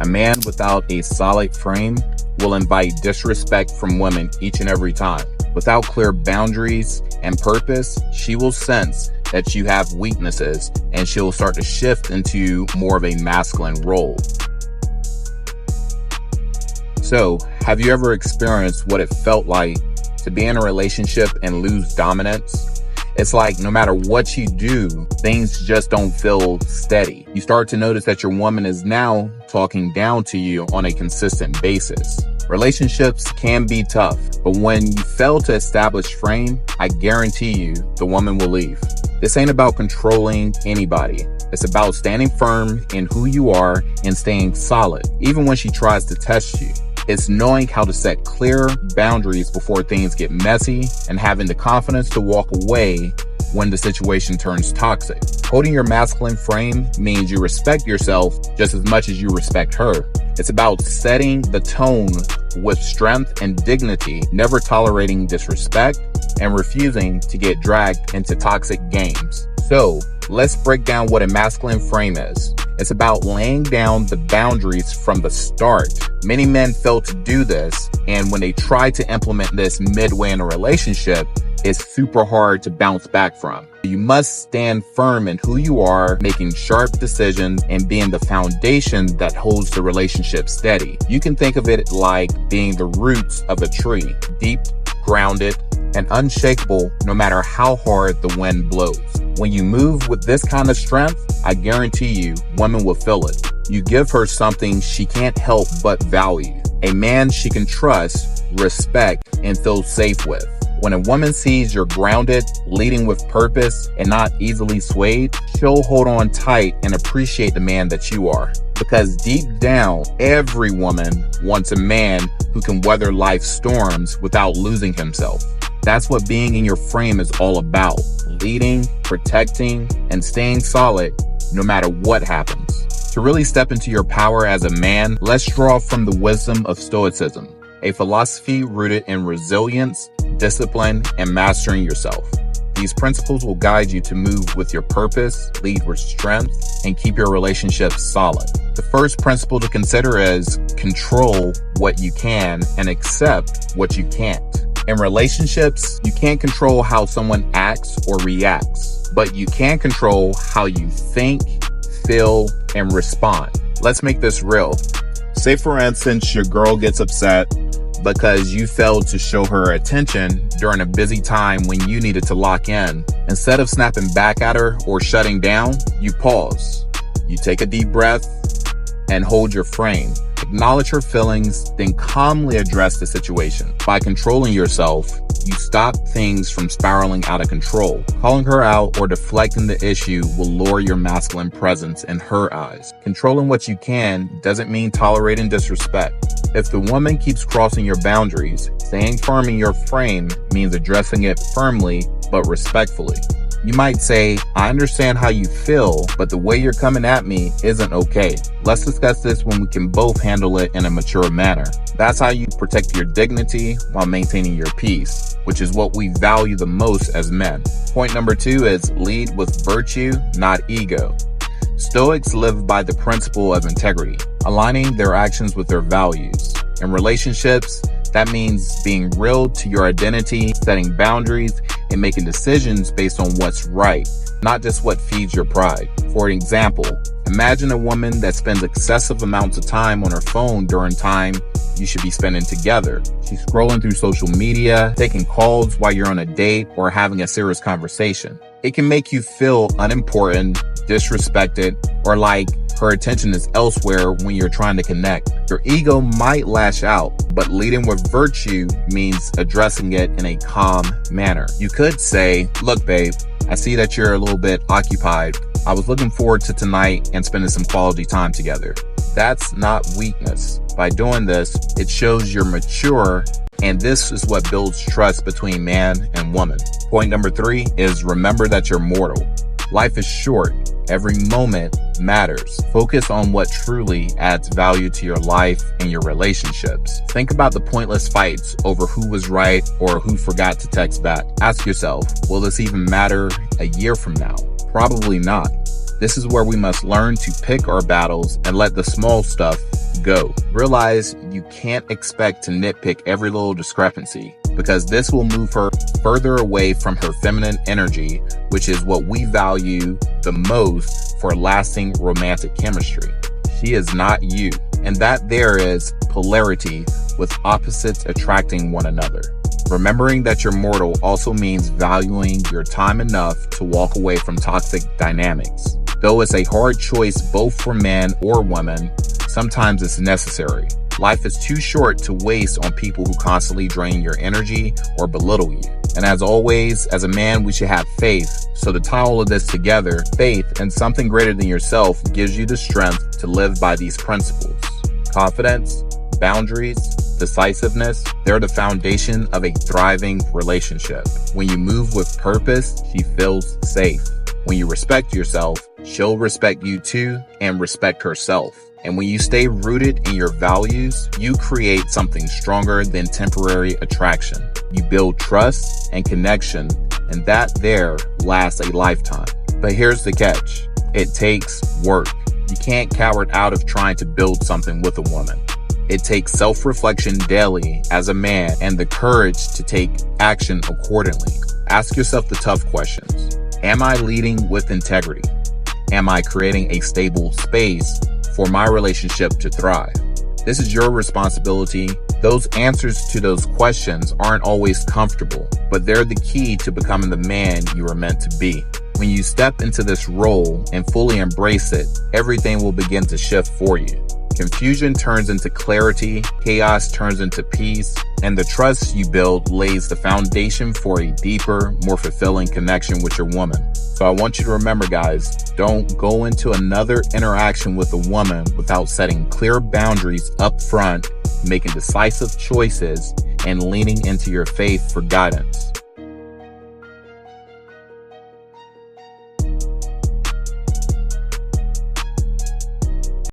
A man without a solid frame will invite disrespect from women each and every time. Without clear boundaries and purpose, she will sense that you have weaknesses and she'll start to shift into more of a masculine role. So, have you ever experienced what it felt like to be in a relationship and lose dominance? It's like no matter what you do, things just don't feel steady. You start to notice that your woman is now talking down to you on a consistent basis. Relationships can be tough, but when you fail to establish frame, I guarantee you the woman will leave. This ain't about controlling anybody. It's about standing firm in who you are and staying solid, even when she tries to test you. It's knowing how to set clear boundaries before things get messy and having the confidence to walk away when the situation turns toxic. Holding your masculine frame means you respect yourself just as much as you respect her. It's about setting the tone with strength and dignity, never tolerating disrespect and refusing to get dragged into toxic games. So, let's break down what a masculine frame is. It's about laying down the boundaries from the start. Many men fail to do this, and when they try to implement this midway in a relationship, it's super hard to bounce back from. You must stand firm in who you are, making sharp decisions and being the foundation that holds the relationship steady. You can think of it like being the roots of a tree, deep, grounded, and unshakable no matter how hard the wind blows. When you move with this kind of strength, I guarantee you, women will feel it. You give her something she can't help but value. A man she can trust, respect, and feel safe with. When a woman sees you're grounded, leading with purpose, and not easily swayed, she'll hold on tight and appreciate the man that you are. Because deep down, every woman wants a man who can weather life's storms without losing himself. That's what being in your frame is all about. Leading, protecting, and staying solid no matter what happens. To really step into your power as a man, let's draw from the wisdom of Stoicism, a philosophy rooted in resilience, discipline, and mastering yourself. These principles will guide you to move with your purpose, lead with strength, and keep your relationships solid. The first principle to consider is control what you can and accept what you can't. In relationships, you can't control how someone acts or reacts, but you can control how you think, feel, and respond. Let's make this real. Say for instance, your girl gets upset because you failed to show her attention during a busy time when you needed to lock in. Instead of snapping back at her or shutting down, you pause. You take a deep breath and hold your frame. Acknowledge her feelings, then calmly address the situation. By controlling yourself, you stop things from spiraling out of control. Calling her out or deflecting the issue will lower your masculine presence in her eyes. Controlling what you can doesn't mean tolerating disrespect. If the woman keeps crossing your boundaries, staying firm in your frame means addressing it firmly but respectfully. You might say, I understand how you feel, but the way you're coming at me isn't okay. Let's discuss this when we can both handle it in a mature manner. That's how you protect your dignity while maintaining your peace, which is what we value the most as men. Point number 2 is lead with virtue, not ego. Stoics live by the principle of integrity, aligning their actions with their values. In relationships, that means being real to your identity, setting boundaries, and making decisions based on what's right, not just what feeds your pride. For example, imagine a woman that spends excessive amounts of time on her phone during time you should be spending together. She's scrolling through social media, taking calls while you're on a date, or having a serious conversation. It can make you feel unimportant, disrespected, or like her attention is elsewhere when you're trying to connect. Your ego might lash out, but leading with virtue means addressing it in a calm manner. You could say, look, babe, I see that you're a little bit occupied. I was looking forward to tonight and spending some quality time together. That's not weakness. By doing this, it shows you're mature, and this is what builds trust between man and woman. Point number 3 is remember that you're mortal. Life is short. Every moment matters. Focus on what truly adds value to your life and your relationships. Think about the pointless fights over who was right or who forgot to text back. Ask yourself, will this even matter a year from now? Probably not. This is where we must learn to pick our battles and let the small stuff go. Realize you can't expect to nitpick every little discrepancy, because this will move her further away from her feminine energy, which is what we value the most for lasting romantic chemistry. She is not you, and that there is polarity with opposites attracting one another. Remembering that you're mortal also means valuing your time enough to walk away from toxic dynamics. Though it's a hard choice both for men or women, sometimes it's necessary. Life is too short to waste on people who constantly drain your energy or belittle you. And as always, as a man, we should have faith. So to tie all of this together, faith in something greater than yourself gives you the strength to live by these principles. Confidence, boundaries, decisiveness, they're the foundation of a thriving relationship. When you move with purpose, she feels safe. When you respect yourself, she'll respect you too and respect herself. And when you stay rooted in your values, you create something stronger than temporary attraction. You build trust and connection, and that there lasts a lifetime. But here's the catch. It takes work. You can't cower out of trying to build something with a woman. It takes self-reflection daily as a man and the courage to take action accordingly. Ask yourself the tough questions. Am I leading with integrity? Am I creating a stable space for my relationship to thrive? This is your responsibility. Those answers to those questions aren't always comfortable, but they're the key to becoming the man you are meant to be. When you step into this role and fully embrace it, everything will begin to shift for you. Confusion turns into clarity, chaos turns into peace, and the trust you build lays the foundation for a deeper, more fulfilling connection with your woman. So I want you to remember, guys, don't go into another interaction with a woman without setting clear boundaries up front, making decisive choices, and leaning into your faith for guidance.